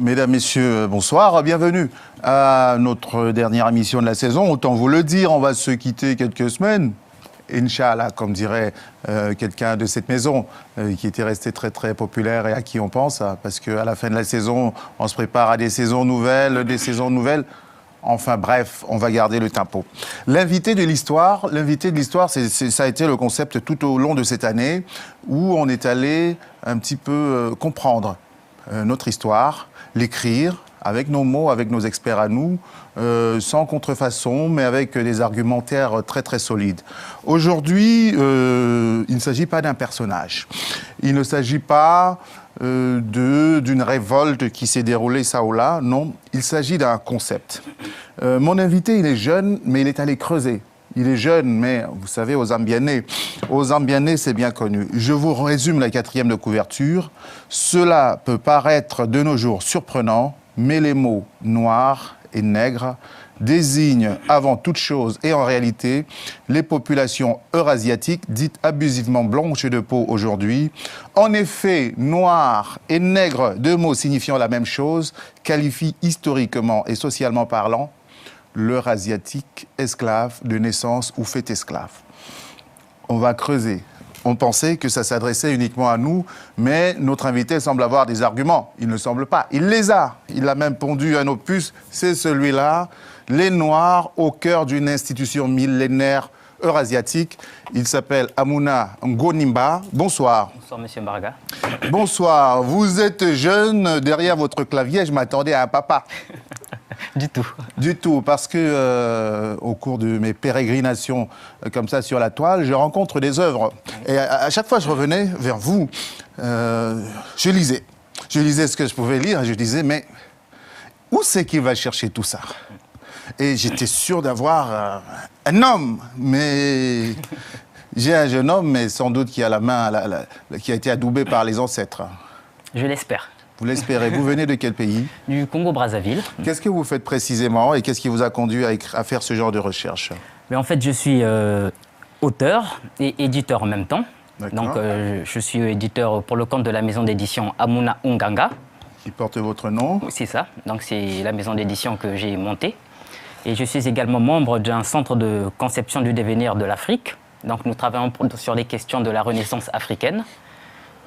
Mesdames, Messieurs, bonsoir, bienvenue à notre dernière émission de la saison. Autant vous le dire, on va se quitter quelques semaines. Inch'Allah, comme dirait quelqu'un de cette maison, qui était resté très très populaire et à qui on pense, parce qu'à la fin de la saison, on se prépare à des saisons nouvelles. Enfin bref, on va garder le tempo. L'invité de l'histoire, ça a été le concept tout au long de cette année, où on est allé un petit peu comprendre notre histoire, l'écrire avec nos mots, avec nos experts à nous, sans contrefaçon, mais avec des argumentaires très très solides. Aujourd'hui, il ne s'agit pas d'un personnage. Il ne s'agit pas d'une révolte qui s'est déroulée ça ou là. Non, il s'agit d'un concept. Mon invité, il est jeune, mais il est allé creuser. Il est jeune, mais vous savez, aux âmes bien nées. Aux âmes bien nées, c'est bien connu. Je vous résume la 4e de couverture. Cela peut paraître de nos jours surprenant, mais les mots noir et nègre désignent avant toute chose et en réalité les populations eurasiatiques dites abusivement blanches de peau aujourd'hui. En effet, noir et nègre, deux mots signifiant la même chose, qualifient historiquement et socialement parlant l'Eurasiatique esclave de naissance ou fait esclave. On va creuser. On pensait que ça s'adressait uniquement à nous, mais notre invité semble avoir des arguments. Il ne semble pas. Il les a. Il a même pondu un opus. C'est celui-là. Les Noirs au cœur d'une institution millénaire eurasiatique. Il s'appelle Amouna Ngonimba. Bonsoir. Bonsoir, monsieur Mbarga. Bonsoir. Vous êtes jeune derrière votre clavier. Je m'attendais à un papa. Du tout. Du tout, parce que au cours de mes pérégrinations comme ça sur la toile, je rencontre des œuvres. Et à chaque fois, je revenais vers vous. Je lisais. Je lisais ce que je pouvais lire et je disais, mais où c'est qu'il va chercher tout ça? Et j'étais sûr d'avoir un homme, mais j'ai un jeune homme, mais sans doute qui a la main, qui a été adoubé par les ancêtres. Je l'espère. Vous l'espérez. Vous venez de quel pays? Du Congo-Brazzaville. Qu'est-ce que vous faites précisément et qu'est-ce qui vous a conduit à faire ce genre de recherche? Mais en fait, je suis auteur et éditeur en même temps. Donc, je suis éditeur pour le compte de la maison d'édition Amouna Nganga. Qui porte votre nom? C'est ça. Donc, c'est la maison d'édition que j'ai montée. Et je suis également membre d'un centre de conception du devenir de l'Afrique. Donc, nous travaillons sur les questions de la Renaissance africaine.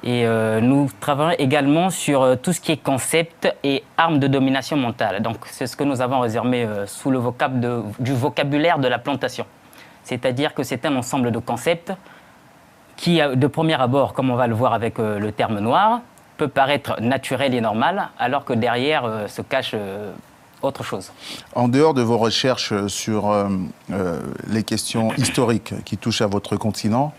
Et nous travaillons également sur tout ce qui est concept et armes de domination mentale. Donc, c'est ce que nous avons réservé sous le du vocabulaire de la plantation. C'est-à-dire que c'est un ensemble de concepts qui, de premier abord, comme on va le voir avec le terme noir, peut paraître naturel et normal, alors que derrière se cache autre chose. En dehors de vos recherches sur les questions historiques qui touchent à votre continent,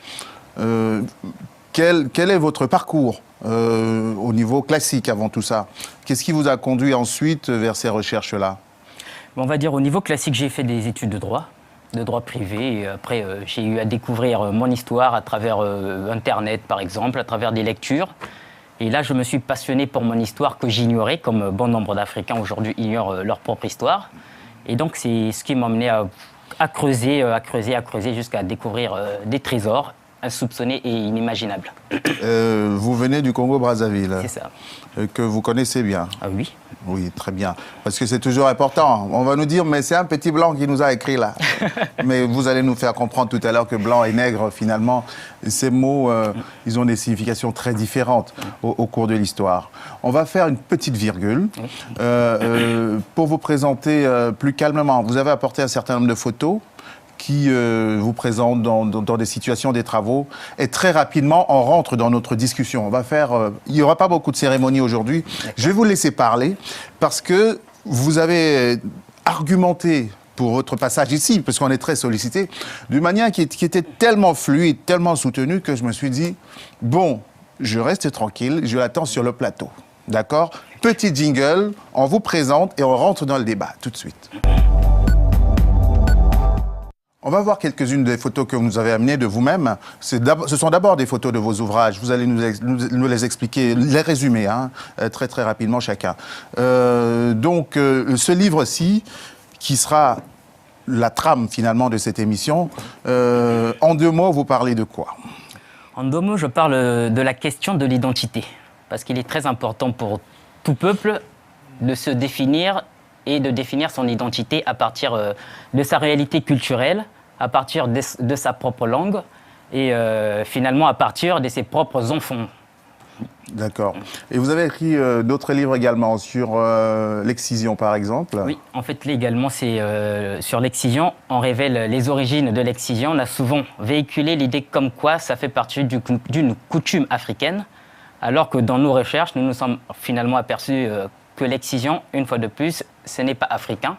quel est votre parcours au niveau classique avant tout ça? Qu'est-ce qui vous a conduit ensuite vers ces recherches-là? On va dire au niveau classique, j'ai fait des études de droit privé. Et après, j'ai eu à découvrir mon histoire à travers Internet, par exemple, à travers des lectures. Et là, je me suis passionné pour mon histoire que j'ignorais, comme bon nombre d'Africains aujourd'hui ignorent leur propre histoire. Et donc, c'est ce qui m'a amené à creuser jusqu'à découvrir des trésors insoupçonné et inimaginable. Vous venez du Congo-Brazzaville. C'est ça. Que vous connaissez bien. Ah oui. Oui, très bien. Parce que c'est toujours important. On va nous dire, mais c'est un petit blanc qui nous a écrit là. Mais vous allez nous faire comprendre tout à l'heure que blanc et nègre, finalement, ces mots, ils ont des significations très différentes au cours de l'histoire. On va faire une petite virgule pour vous présenter plus calmement. Vous avez apporté un certain nombre de photos qui vous présente dans des situations, des travaux. Et très rapidement, on rentre dans notre discussion. On va faire... il n'y aura pas beaucoup de cérémonies aujourd'hui. Je vais vous laisser parler parce que vous avez argumenté pour votre passage ici, parce qu'on est très sollicité, d'une manière qui était tellement fluide, tellement soutenue que je me suis dit, bon, je reste tranquille, je l'attends sur le plateau. D'accord? Petit jingle, on vous présente et on rentre dans le débat tout de suite. On va voir quelques-unes des photos que vous nous avez amenées de vous-même. Ce sont d'abord des photos de vos ouvrages. Vous allez nous les expliquer, les résumer, hein, très très rapidement chacun. Donc, ce livre-ci, qui sera la trame finalement de cette émission, en 2 mots, vous parlez de quoi? En 2 mots, je parle de la question de l'identité. Parce qu'il est très important pour tout peuple de se définir et de définir son identité à partir de sa réalité culturelle, à partir de sa propre langue et finalement à partir de ses propres enfants. D'accord. Et vous avez écrit d'autres livres également sur l'excision, par exemple? Oui, en fait, là également, c'est sur l'excision. On révèle les origines de l'excision. On a souvent véhiculé l'idée comme quoi ça fait partie d'une coutume africaine, alors que dans nos recherches, nous nous sommes finalement aperçus que l'excision, une fois de plus, ce n'est pas africain,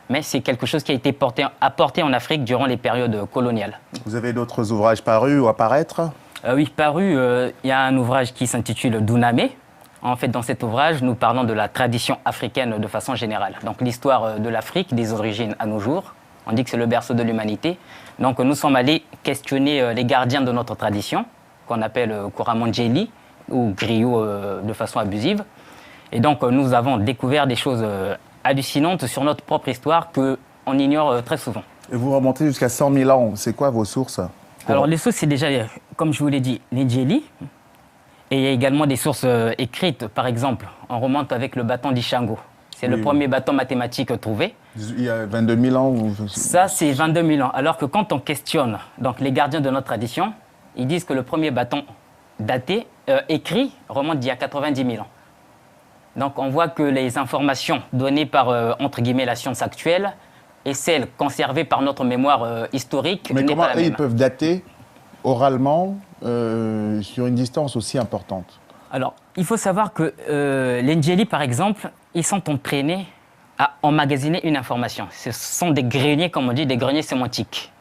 mais c'est quelque chose qui a été apporté en Afrique durant les périodes coloniales. Vous avez d'autres ouvrages parus ou à paraître? Oui, paru, il y a un ouvrage qui s'intitule Dunamé. En fait, dans cet ouvrage, nous parlons de la tradition africaine de façon générale. Donc, l'histoire de l'Afrique, des origines à nos jours. On dit que c'est le berceau de l'humanité. Donc, nous sommes allés questionner les gardiens de notre tradition, qu'on appelle couramment Djeli, ou griot de façon abusive. Et donc, nous avons découvert des choses hallucinantes sur notre propre histoire qu'on ignore très souvent. Et vous remontez jusqu'à 100 000 ans. C'est quoi vos sources? Alors, les sources, c'est déjà, comme je vous l'ai dit, les Djeli. Et il y a également des sources écrites. Par exemple, on remonte avec le bâton d'Ishango. C'est le premier bâton mathématique trouvé. Il y a 22 000 ans Ça, c'est 22 000 ans. Alors que quand on questionne donc, les gardiens de notre tradition, ils disent que le premier bâton daté, écrit, remonte d'il y a 90 000 ans. Donc, on voit que les informations données par, entre guillemets, la science actuelle et celles conservées par notre mémoire historique. Mais comment pas la même. ils peuvent dater oralement sur une distance aussi importante? Alors, il faut savoir que les Ndjeli, par exemple, ils sont entraînés à emmagasiner une information. Ce sont des greniers, comme on dit, des greniers sémantiques.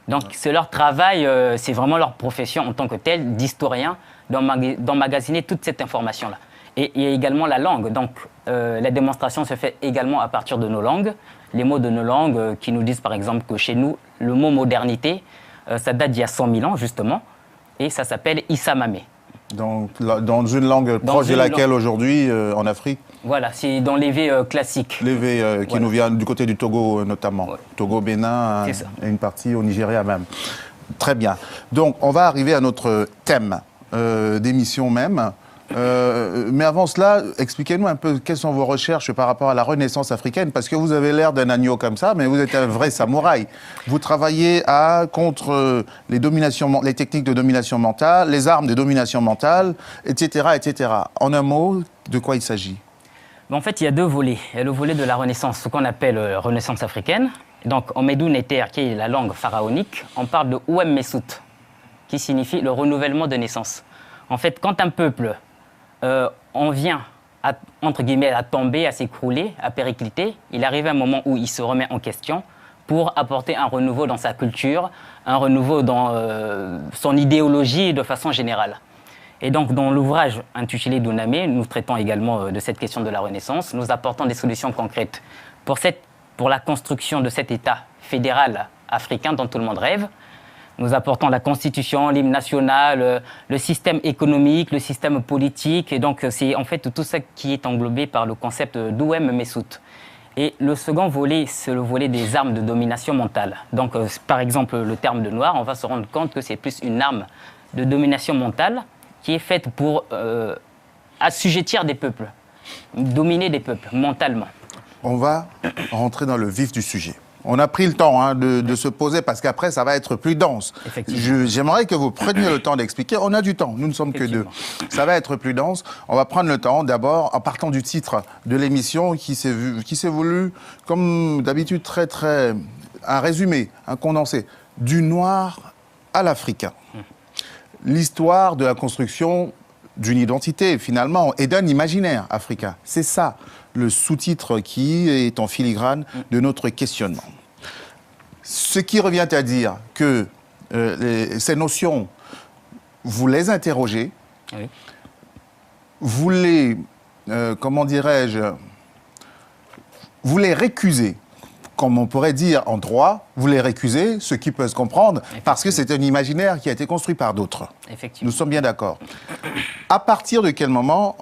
Donc, c'est leur travail, c'est vraiment leur profession en tant que telle, d'historien, d'emmagasiner toute cette information-là. Et il y a également la langue. Donc, la démonstration se fait également à partir de nos langues. Les mots de nos langues qui nous disent, par exemple, que chez nous, le mot modernité, ça date d'il y a 100 000 ans, justement, et ça s'appelle Issamamé. Dans une langue proche de laquelle aujourd'hui, en Afrique? Voilà, c'est dans l'évé classique. L'évé qui nous vient du côté du Togo notamment. Ouais. Togo, Bénin et une partie au Nigeria même. Très bien. Donc on va arriver à notre thème d'émission même. Mais avant cela, expliquez-nous un peu quelles sont vos recherches par rapport à la Renaissance africaine, parce que vous avez l'air d'un agneau comme ça, mais vous êtes un vrai samouraï. Vous travaillez contre les techniques de domination mentale, les armes de domination mentale, etc., etc. En un mot, de quoi il s'agit? En fait, il y a deux volets. Il y a le volet de la Renaissance, ce qu'on appelle Renaissance africaine. Donc, en Medoun Neter, qui est la langue pharaonique, on parle de Ouem Messout, qui signifie le renouvellement de naissance. En fait, quand un peuple on vient, entre guillemets, à tomber, à s'écrouler, à péricliter, il arrive un moment où il se remet en question pour apporter un renouveau dans sa culture, un renouveau dans son idéologie de façon générale. Et donc, dans l'ouvrage intitulé Dunamé, nous traitons également de cette question de la Renaissance, nous apportons des solutions concrètes pour la construction de cet État fédéral africain dont tout le monde rêve. Nous apportons la constitution, l'hymne national, le système économique, le système politique. Et donc, c'est en fait tout ça qui est englobé par le concept d'Ouem Messout. Et le second volet, c'est le volet des armes de domination mentale. Donc, par exemple, le terme de noir, on va se rendre compte que c'est plus une arme de domination mentale qui est faite pour assujettir des peuples, dominer des peuples mentalement. On va rentrer dans le vif du sujet. On a pris le temps de se poser parce qu'après, ça va être plus dense. J'aimerais que vous preniez le temps d'expliquer. On a du temps, nous ne sommes que deux. Ça va être plus dense. On va prendre le temps, d'abord, en partant du titre de l'émission qui s'est voulu, comme d'habitude, un résumé, un condensé, du noir à l'africain. L'histoire de la construction d'une identité, finalement, et d'un imaginaire africain. C'est ça, le sous-titre qui est en filigrane de notre questionnement. Ce qui revient à dire que ces notions, vous les interrogez, oui. Vous les, comment dirais-je, vous les récusez, comme on pourrait dire en droit, vous les récusez, ce qui peut se comprendre, parce que c'est un imaginaire qui a été construit par d'autres. Nous sommes bien d'accord. À partir de quel moment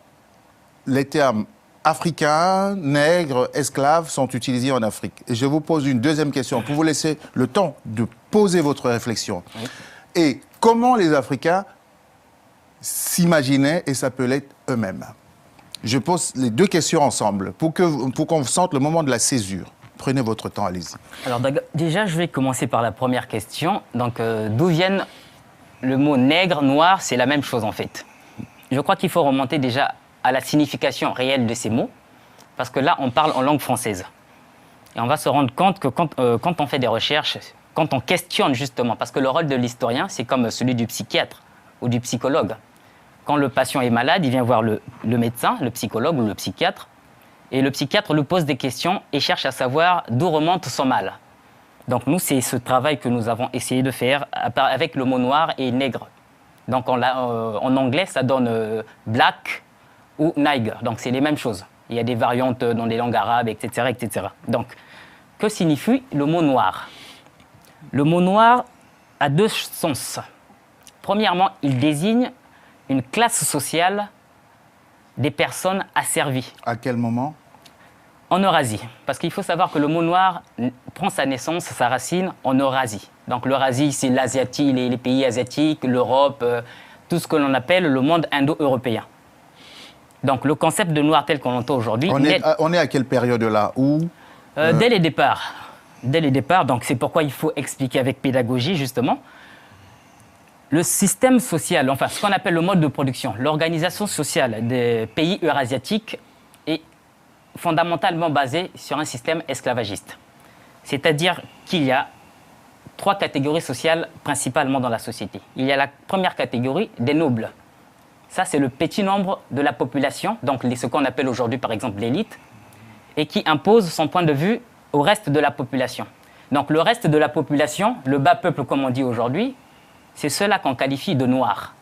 les termes africains, nègres, esclaves sont utilisés en Afrique? Et je vous pose une deuxième question pour vous laisser le temps de poser votre réflexion. Oui. Et comment les Africains s'imaginaient et s'appelaient eux-mêmes? Je pose les deux questions ensemble pour qu'on sente le moment de la césure. Prenez votre temps, allez-y. Alors déjà, je vais commencer par la première question. Donc, d'où viennent le mot nègre, noir, c'est la même chose en fait. Je crois qu'il faut remonter déjà à la signification réelle de ces mots, parce que là, on parle en langue française. Et on va se rendre compte que quand on fait des recherches, quand on questionne justement, parce que le rôle de l'historien, c'est comme celui du psychiatre ou du psychologue. Quand le patient est malade, il vient voir le médecin, le psychologue ou le psychiatre, et le psychiatre lui pose des questions et cherche à savoir d'où remonte son mal. Donc nous, c'est ce travail que nous avons essayé de faire avec le mot noir et nègre. Donc en anglais, ça donne black ou nigger. Donc c'est les mêmes choses. Il y a des variantes dans les langues arabes, etc., etc. Donc, que signifie le mot noir? Le mot noir a deux sens. Premièrement, il désigne une classe sociale des personnes asservies. À quel moment? En Eurasie. Parce qu'il faut savoir que le mot noir prend sa naissance, sa racine en Eurasie. Donc l'Eurasie, c'est l'Asiatique, les pays asiatiques, l'Europe, tout ce que l'on appelle le monde indo-européen. Donc le concept de noir tel qu'on l'entend aujourd'hui... On est à quelle période là? Dès les départs. Dès les départs, donc c'est pourquoi il faut expliquer avec pédagogie justement. Le système social, enfin ce qu'on appelle le mode de production, l'organisation sociale des pays eurasiatiques est fondamentalement basée sur un système esclavagiste. C'est-à-dire qu'il y a trois catégories sociales principalement dans la société. Il y a la première catégorie des nobles. Ça, c'est le petit nombre de la population, donc ce qu'on appelle aujourd'hui par exemple l'élite, et qui impose son point de vue au reste de la population. Donc le reste de la population, le bas peuple comme on dit aujourd'hui, c'est ceux-là qu'on qualifie de noirs.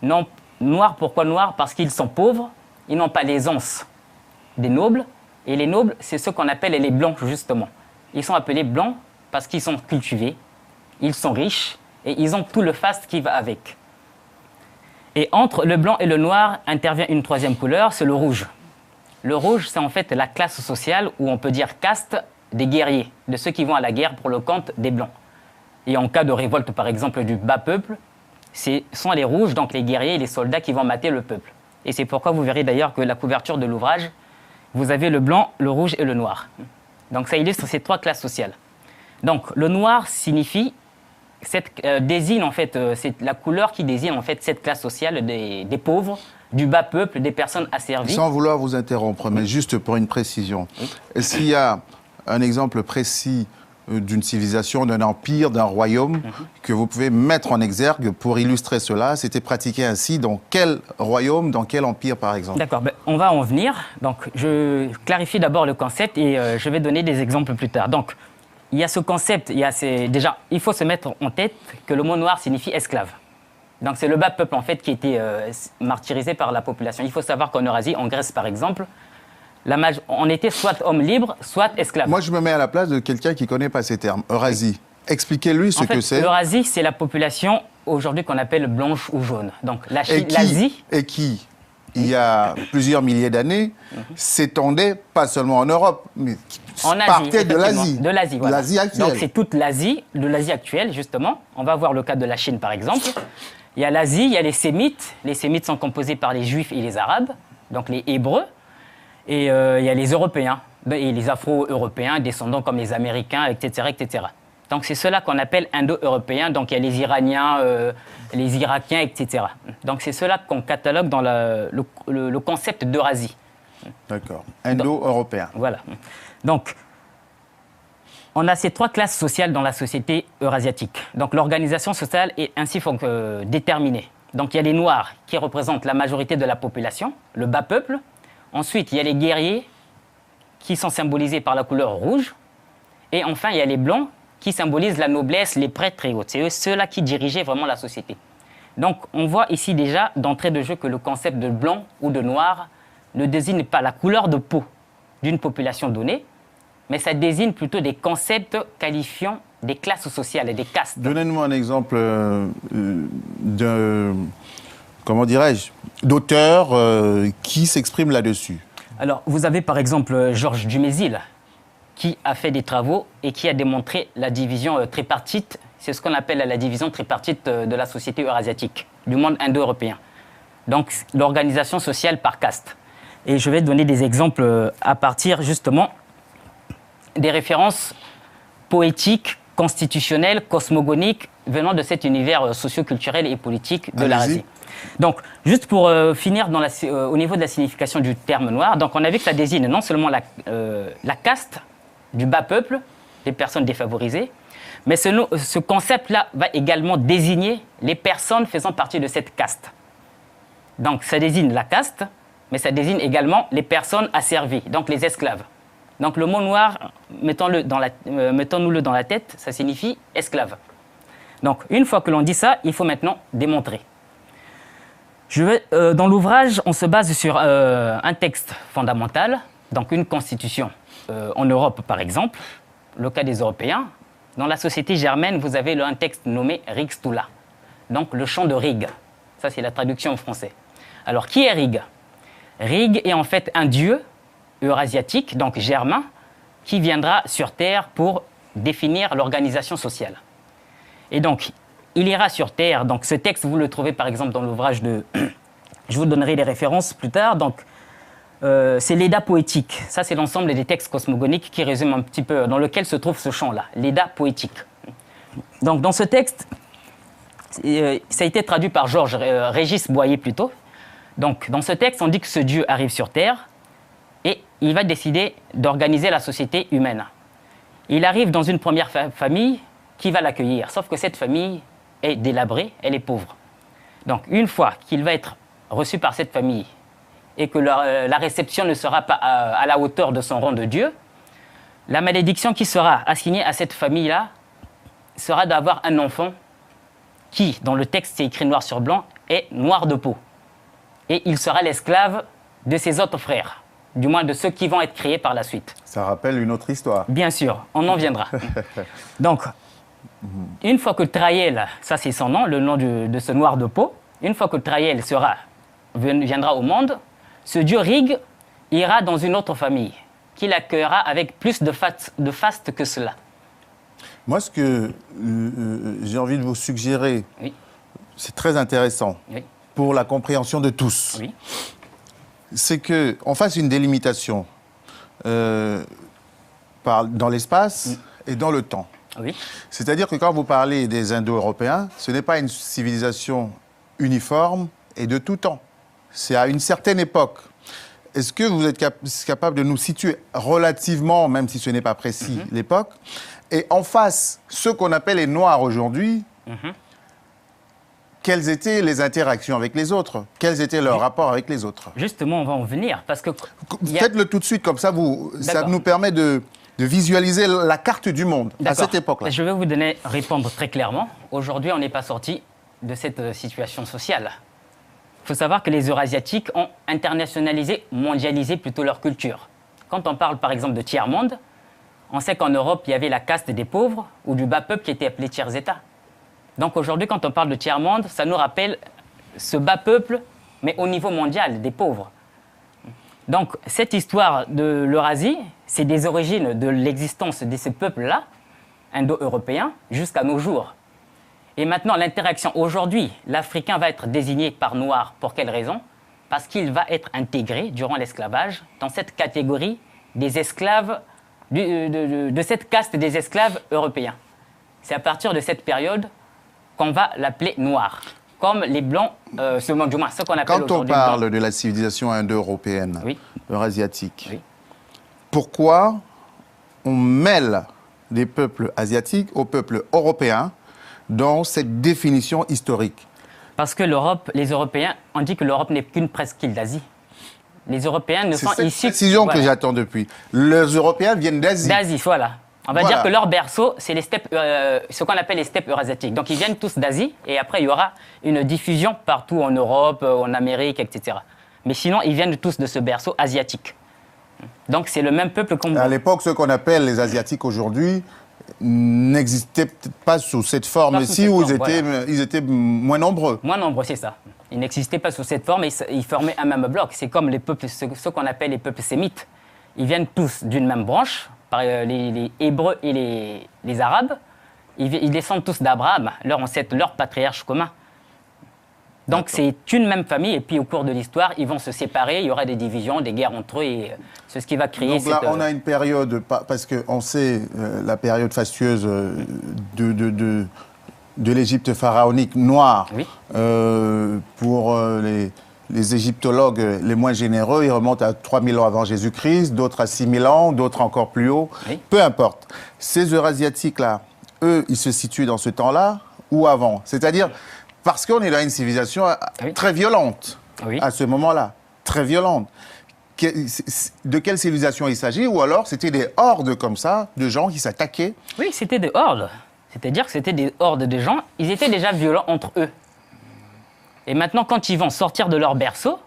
Non, noirs, pourquoi noirs? Parce qu'ils sont pauvres, ils n'ont pas l'aisance des nobles, et les nobles, c'est ceux qu'on appelle les blancs justement. Ils sont appelés blancs parce qu'ils sont cultivés, ils sont riches, et ils ont tout le faste qui va avec. Et entre le blanc et le noir intervient une troisième couleur, c'est le rouge. Le rouge, c'est en fait la classe sociale, ou on peut dire caste, des guerriers, de ceux qui vont à la guerre pour le compte des blancs. Et en cas de révolte, par exemple, du bas peuple, ce sont les rouges, donc les guerriers et les soldats qui vont mater le peuple. Et c'est pourquoi vous verrez d'ailleurs que la couverture de l'ouvrage, vous avez le blanc, le rouge et le noir. Donc ça illustre ces trois classes sociales. Donc le noir signifie, désigne en fait, c'est la couleur qui désigne en fait cette classe sociale des pauvres, du bas peuple, des personnes asservies. Sans vouloir vous interrompre, mais juste pour une précision. Oui. Est-ce qu'il y a un exemple précis d'une civilisation, d'un empire, d'un royaume que vous pouvez mettre en exergue pour illustrer cela? C'était pratiqué ainsi dans quel royaume, dans quel empire par exemple? D'accord, on va en venir. Donc je clarifie d'abord le concept et je vais donner des exemples plus tard. Donc il y a ce concept, déjà il faut se mettre en tête que le mot noir signifie esclave. Donc c'est le bas peuple en fait qui a été martyrisé par la population. Il faut savoir qu'en Eurasie, en Grèce par exemple, on était soit homme libre, soit esclave. Moi je me mets à la place de quelqu'un qui ne connaît pas ces termes. Eurasie, expliquez-lui ce que c'est. L'Eurasie, c'est la population aujourd'hui qu'on appelle blanche ou jaune. Donc l'Asie. Et qui, il y a plusieurs milliers d'années, s'étendait pas seulement en Europe, mais en Asie, partait de l'Asie. De l'Asie, voilà. L'Asie actuelle. Donc c'est toute l'Asie, de l'Asie actuelle justement. On va voir le cas de la Chine par exemple. Il y a l'Asie, il y a les Sémites. Les Sémites sont composés par les Juifs et les Arabes, donc les Hébreux. Et il y a les Européens, et les Afro-Européens, descendants comme les Américains, etc., etc. Donc c'est ceux-là qu'on appelle Indo-Européens. Donc il y a les Iraniens, les Irakiens, etc. Donc c'est ceux-là qu'on catalogue dans le concept d'Eurasie. D'accord. Indo-Européen. Voilà. Donc on a ces trois classes sociales dans la société eurasiatique. Donc l'organisation sociale est ainsi déterminée. Donc il y a les Noirs qui représentent la majorité de la population, le bas peuple. Ensuite, il y a les guerriers qui sont symbolisés par la couleur rouge. Et enfin, il y a les blancs qui symbolisent la noblesse, les prêtres et autres. C'est ceux-là qui dirigeaient vraiment la société. Donc, on voit ici déjà, d'entrée de jeu, que le concept de blanc ou de noir ne désigne pas la couleur de peau d'une population donnée, mais ça désigne plutôt des concepts qualifiant des classes sociales et des castes. Donnez-nous un exemple comment dirais-je, d'auteurs qui s'expriment là-dessus. Alors, vous avez par exemple Georges Dumézil, qui a fait des travaux et qui a démontré la division tripartite. C'est ce qu'on appelle la division tripartite de la société eurasiatique, du monde indo-européen. Donc, l'organisation sociale par caste. Et je vais donner des exemples à partir justement des références poétiques, constitutionnelles, cosmogoniques venant de cet univers socio-culturel et politique de l'Eurasie. Donc, juste pour finir au niveau de la signification du terme noir, donc on a vu que ça désigne non seulement la caste du bas peuple, des personnes défavorisées, mais ce concept-là va également désigner les personnes faisant partie de cette caste. Donc, ça désigne la caste, mais ça désigne également les personnes asservies, donc les esclaves. Donc, le mot noir, mettons-nous-le dans la tête, ça signifie esclave. Donc, une fois que l'on dit ça, il faut maintenant démontrer. Dans l'ouvrage, on se base sur un texte fondamental, donc une constitution en Europe, par exemple, le cas des Européens. Dans la société germaine, vous avez un texte nommé Rigstula, donc le chant de Rig. Ça, c'est la traduction en français. Alors, qui est Rig? Rig est en fait un dieu eurasiatique, donc germain, qui viendra sur Terre pour définir l'organisation sociale. Et donc, il ira sur Terre. Donc, ce texte, vous le trouvez par exemple dans l'ouvrage de... Je vous donnerai les références plus tard. Donc, c'est l'Eda poétique. Ça, c'est l'ensemble des textes cosmogoniques qui résument un petit peu, dans lequel se trouve ce chant-là, l'Eda poétique. Donc, dans ce texte, ça a été traduit par Régis Boyer plutôt. Donc, dans ce texte, on dit que ce dieu arrive sur Terre et il va décider d'organiser la société humaine. Il arrive dans une première famille qui va l'accueillir, sauf que cette famille est délabrée, elle est pauvre. Donc, une fois qu'il va être reçu par cette famille et que la réception ne sera pas à la hauteur de son rang de Dieu, la malédiction qui sera assignée à cette famille-là sera d'avoir un enfant qui, dans le texte, c'est écrit noir sur blanc, est noir de peau. Et il sera l'esclave de ses autres frères, du moins de ceux qui vont être créés par la suite. Ça rappelle une autre histoire. Bien sûr, on en viendra. Donc, une fois que Traïel, ça c'est son nom, le nom de ce noir de peau, une fois que Traïel viendra au monde, ce dieu Rig ira dans une autre famille, qui l'accueillera avec plus de faste que cela. Moi, ce que j'ai envie de vous suggérer, oui, c'est très intéressant, oui, pour la compréhension de tous, oui, c'est qu'on fasse une délimitation dans l'espace, oui, et dans le temps. Oui. C'est-à-dire que quand vous parlez des Indo-Européens, ce n'est pas une civilisation uniforme et de tout temps. C'est à une certaine époque. Est-ce que vous êtes capable de nous situer relativement, même si ce n'est pas précis, l'époque, et en face, ceux qu'on appelle les Noirs aujourd'hui, quelles étaient les interactions avec les autres? Quels étaient leurs rapports avec les autres? Justement, on va en venir, parce que... Faites-le tout de suite, comme ça, ça nous permet de visualiser la carte du monde à cette époque-là. Je vais vous répondre très clairement. Aujourd'hui, on n'est pas sorti de cette situation sociale. Il faut savoir que les Eurasiatiques ont internationalisé, mondialisé plutôt leur culture. Quand on parle par exemple de tiers-monde, on sait qu'en Europe, il y avait la caste des pauvres ou du bas peuple qui était appelé tiers-État. Donc aujourd'hui, quand on parle de tiers-monde, ça nous rappelle ce bas peuple, mais au niveau mondial, des pauvres. Donc cette histoire de l'Eurasie, c'est des origines de l'existence de ces peuples-là, indo-européens, jusqu'à nos jours. Et maintenant, l'interaction aujourd'hui, l'Africain va être désigné par noir. Pour quelle raison? Parce qu'il va être intégré, durant l'esclavage, dans cette catégorie des esclaves, de cette caste des esclaves européens. C'est à partir de cette période qu'on va l'appeler noir, comme les Blancs, du moins ce qu'on appelle aujourd'hui. Quand on parle de la civilisation indo-européenne, oui, eurasiatique, oui, pourquoi on mêle des peuples asiatiques aux peuples européens dans cette définition historique? Parce que les Européens, on dit que l'Europe n'est qu'une presqu'île d'Asie. Les Européens ne sont issus... C'est cette précision que j'attends depuis. Les Européens viennent d'Asie. D'Asie, voilà. On va dire que leur berceau, c'est les steppes, ce qu'on appelle les steppes eurasiatiques. Donc ils viennent tous d'Asie et après il y aura une diffusion partout en Europe, en Amérique, etc. Mais sinon, ils viennent tous de ce berceau asiatique. Donc c'est le même peuple qu'on... À l'époque, ce qu'on appelle les Asiatiques aujourd'hui n'existaient peut-être pas sous cette forme-ci où ils étaient moins nombreux. Moins nombreux, c'est ça. Ils n'existaient pas sous cette forme et ils formaient un même bloc. C'est comme les peuples, ce qu'on appelle les peuples sémites. Ils viennent tous d'une même branche, les Hébreux et les Arabes. Ils descendent tous d'Abraham, leur ancêtre, leur patriarche commun. Donc c'est une même famille et puis au cours de l'histoire, ils vont se séparer, il y aura des divisions, des guerres entre eux et c'est ce qui va créer... Donc là, on a une période, parce qu'on sait la période fastueuse de l'Égypte pharaonique noire. Oui. Pour les égyptologues les moins généreux, ils remontent à 3000 ans avant Jésus-Christ, d'autres à 6000 ans, d'autres encore plus haut. Oui. Peu importe. Ces Eurasiatiques-là, eux, ils se situent dans ce temps-là ou avant? C'est-à-dire, parce qu'on est dans une civilisation très violente à ce moment-là, très violente. De quelle civilisation il s'agit? Ou alors, c'était des hordes comme ça, de gens qui s'attaquaient? Oui, c'était des hordes. C'est-à-dire que c'était des hordes de gens. Ils étaient déjà violents entre eux. Et maintenant, quand ils vont sortir de leur berceau,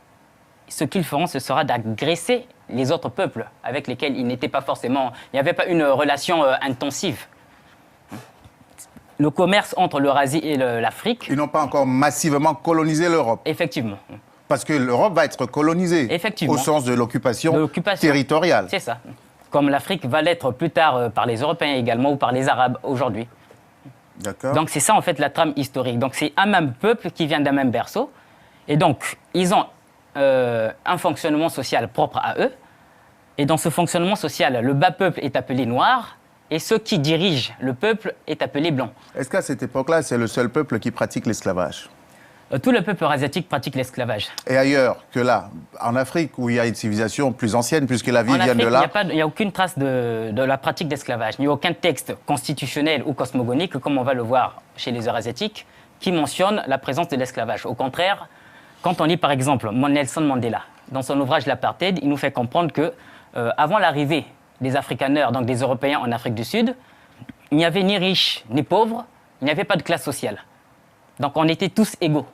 ce qu'ils feront, ce sera d'agresser les autres peuples avec lesquels ils n'étaient pas forcément... Il n'y avait pas une relation intensive. Le commerce entre l'Eurasie et l'Afrique... Ils n'ont pas encore massivement colonisé l'Europe. Effectivement. Parce que l'Europe va être colonisée. Effectivement. Au sens de l'occupation territoriale. C'est ça. Comme l'Afrique va l'être plus tard par les Européens également ou par les Arabes aujourd'hui. D'accord. Donc c'est ça en fait la trame historique. Donc c'est un même peuple qui vient d'un même berceau. Et donc ils ont un fonctionnement social propre à eux. Et dans ce fonctionnement social, le bas peuple est appelé noir et ceux qui dirigent le peuple est appelé blanc. Est-ce qu'à cette époque-là, c'est le seul peuple qui pratique l'esclavage? Tout le peuple eurasiatique pratique l'esclavage. Et ailleurs que là, en Afrique, où il y a une civilisation plus ancienne, puisque la vie vient de là... Il n'y a aucune trace de la pratique d'esclavage. Il n'y a aucun texte constitutionnel ou cosmogonique, comme on va le voir chez les Eurasiatiques, qui mentionne la présence de l'esclavage. Au contraire, quand on lit par exemple Nelson Mandela, dans son ouvrage L'Apartheid, il nous fait comprendre que avant l'arrivée des Afrikaners, donc des Européens en Afrique du Sud, il n'y avait ni riches ni pauvres, il n'y avait pas de classe sociale. Donc on était tous égaux.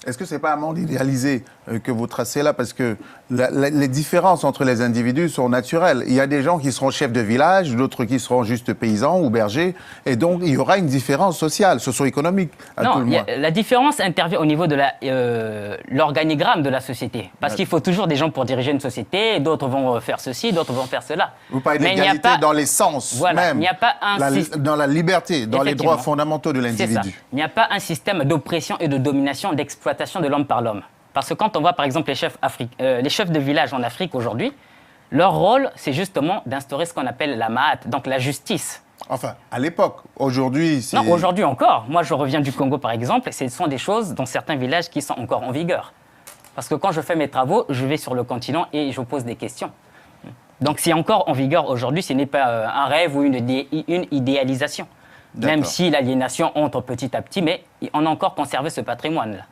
Est-ce que ce n'est pas un monde idéalisé que vous tracez là? Parce que les différences entre les individus sont naturelles. Il y a des gens qui seront chefs de village, d'autres qui seront juste paysans ou bergers. Et donc, il y aura une différence sociale, socio-économique à tout le monde. La différence intervient au niveau de l'organigramme de la société. Parce qu'il faut toujours des gens pour diriger une société. D'autres vont faire ceci, d'autres vont faire cela. Vous parlez d'égalité dans l'essence même. Il n'y a pas dans la liberté, dans les droits fondamentaux de l'individu. Il n'y a pas un système d'oppression et de domination, d'exploitation de l'homme par l'homme. Parce que quand on voit par exemple les chefs de village en Afrique aujourd'hui, leur rôle, c'est justement d'instaurer ce qu'on appelle la ma'at, donc la justice. Enfin, à l'époque. Aujourd'hui, c'est... Non, aujourd'hui encore. Moi, je reviens du Congo, par exemple, et ce sont des choses dans certains villages qui sont encore en vigueur. Parce que quand je fais mes travaux, je vais sur le continent et je pose des questions. Donc, c'est encore en vigueur aujourd'hui. Ce n'est pas un rêve ou une idéalisation. Même si l'aliénation entre petit à petit, mais on a encore conservé ce patrimoine-là.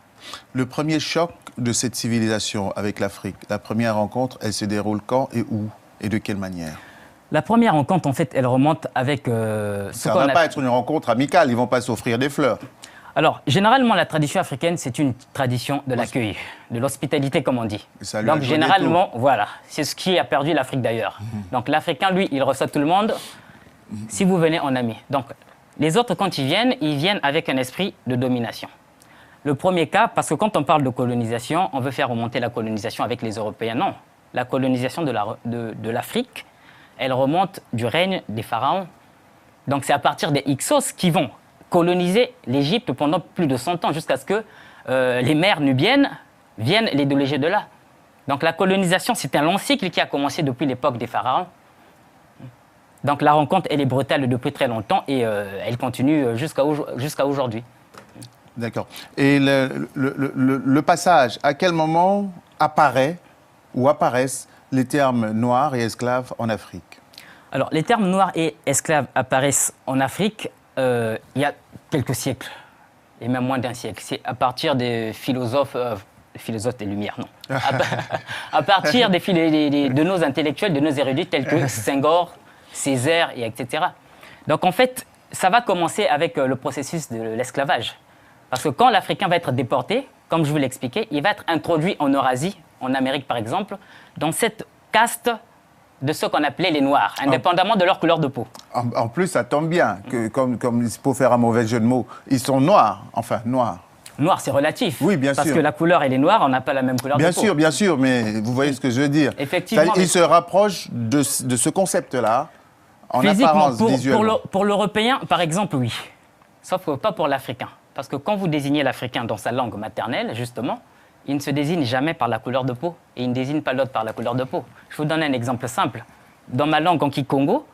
Le premier choc de cette civilisation avec l'Afrique, la première rencontre, elle se déroule quand et où et de quelle manière? La première rencontre, en fait, elle remonte avec... ça ne va pas être une rencontre amicale, ils ne vont pas s'offrir des fleurs. Alors, généralement, la tradition africaine, c'est une tradition de l'accueil, de l'hospitalité, comme on dit. Donc, généralement, voilà, c'est ce qui a perdu l'Afrique d'ailleurs. Donc, l'Africain, lui, il reçoit tout le monde si vous venez en ami. Donc, les autres, quand ils viennent avec un esprit de domination. Le premier cas, parce que quand on parle de colonisation, on veut faire remonter la colonisation avec les Européens. Non, la colonisation de l'Afrique, elle remonte du règne des pharaons. Donc c'est à partir des Hyksos qui vont coloniser l'Égypte pendant plus de 100 ans, jusqu'à ce que les mers nubiennes viennent les déloger de là. Donc la colonisation, c'est un long cycle qui a commencé depuis l'époque des pharaons. Donc la rencontre, elle est brutale depuis très longtemps et elle continue jusqu'à aujourd'hui. D'accord. Et le passage, à quel moment apparaissent les termes noirs et esclaves en Afrique? Alors, les termes noirs et esclaves apparaissent en Afrique il y a quelques siècles, et même moins d'un siècle. C'est à partir des philosophes des Lumières, non. À partir de nos intellectuels, de nos érudits tels que Senghor, Césaire, et etc. Donc, en fait, ça va commencer avec le processus de l'esclavage. Parce que quand l'Africain va être déporté, comme je vous l'expliquais, il va être introduit en Eurasie, en Amérique par exemple, dans cette caste de ceux qu'on appelait les Noirs, indépendamment de leur couleur de peau. En plus, ça tombe bien, que, comme pour faire un mauvais jeu de mots, ils sont noirs, enfin noirs. Noir, c'est relatif. Oui, bien sûr. Parce que la couleur, elle est noire, on n'a pas la même couleur de peau. Bien sûr, mais vous voyez ce que je veux dire. Effectivement. Ils se rapprochent de ce concept-là, en physiquement, apparence, visuellement. Pour l'Européen, par exemple, oui. Sauf que pas pour l'Africain. Parce que quand vous désignez l'Africain dans sa langue maternelle, justement, il ne se désigne jamais par la couleur de peau et il ne désigne pas l'autre par la couleur de peau. Je vous donne un exemple simple. Dans ma langue en Kikongo,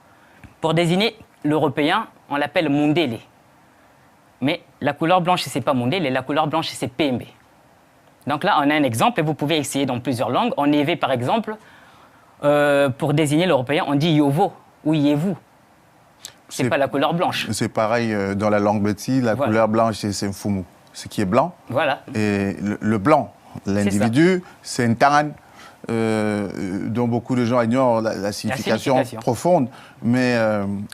pour désigner l'Européen, on l'appelle Mundele. Mais la couleur blanche, c'est pas Mundele, la couleur blanche, c'est Pembe. Donc là, on a un exemple et vous pouvez essayer dans plusieurs langues. En Ewe, par exemple, pour désigner l'Européen, on dit Yovo ou Yevu. C'est pas la couleur blanche. C'est pareil dans la langue Beti, la couleur blanche, c'est Mfumu, ce qui est blanc. Voilà. Et le blanc, l'individu, c'est Ntaran, dont beaucoup de gens ignorent la signification profonde. Mais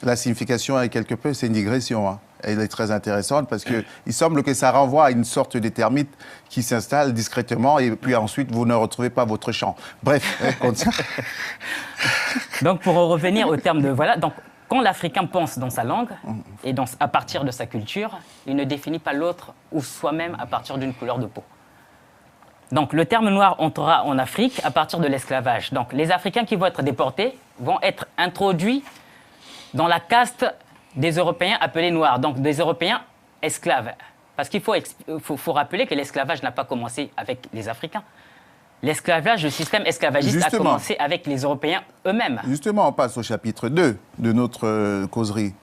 la signification est quelque peu, c'est une digression. Hein. Elle est très intéressante parce qu'il semble que ça renvoie à une sorte de termite qui s'installe discrètement et puis ensuite vous ne retrouvez pas votre champ. Bref, continue. Donc pour revenir au terme de voilà, donc quand l'Africain pense dans sa langue et à partir de sa culture, il ne définit pas l'autre ou soi-même à partir d'une couleur de peau. Donc le terme noir entrera en Afrique à partir de l'esclavage. Donc les Africains qui vont être déportés vont être introduits dans la caste des Européens appelés noirs, donc des Européens esclaves. Parce qu'il faut rappeler que l'esclavage n'a pas commencé avec les Africains. L'esclavage, le système esclavagiste a commencé avec les Européens eux-mêmes. Justement, on passe au chapitre 2 de notre causerie.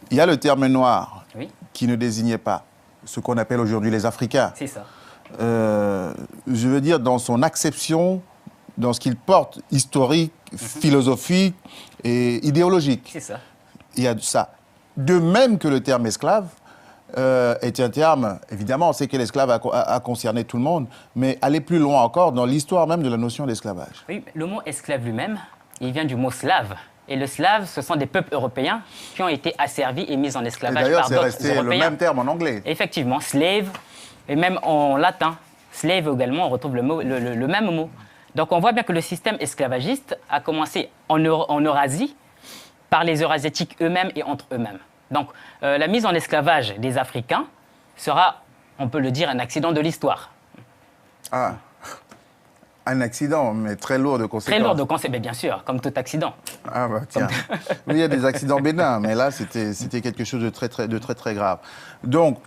Il y a le terme noir qui ne désignait pas ce qu'on appelle aujourd'hui les Africains. C'est ça. Je veux dire, dans son acception, dans ce qu'il porte, historique, philosophique et idéologique. C'est ça. Il y a ça. De même que le terme esclave est un terme, évidemment, on sait que l'esclave a concerné tout le monde, mais aller plus loin encore dans l'histoire même de la notion d'esclavage. Oui, le mot esclave lui-même, il vient du mot slave. Et le slave, ce sont des peuples européens qui ont été asservis et mis en esclavage par d'autres Européens. D'ailleurs, c'est resté le même terme en anglais. Effectivement, slave, et même en latin, slave également, on retrouve le même mot. Donc on voit bien que le système esclavagiste a commencé en Eurasie, par les Eurasiatiques eux-mêmes et entre eux-mêmes. Donc, la mise en esclavage des Africains sera, on peut le dire, un accident de l'histoire. Ah, un accident, mais très lourd de conséquences. Très lourd de conséquences, mais bien sûr, comme tout accident. Ah bah tiens, il y a des accidents bénins, mais là, c'était quelque chose de très grave. Donc,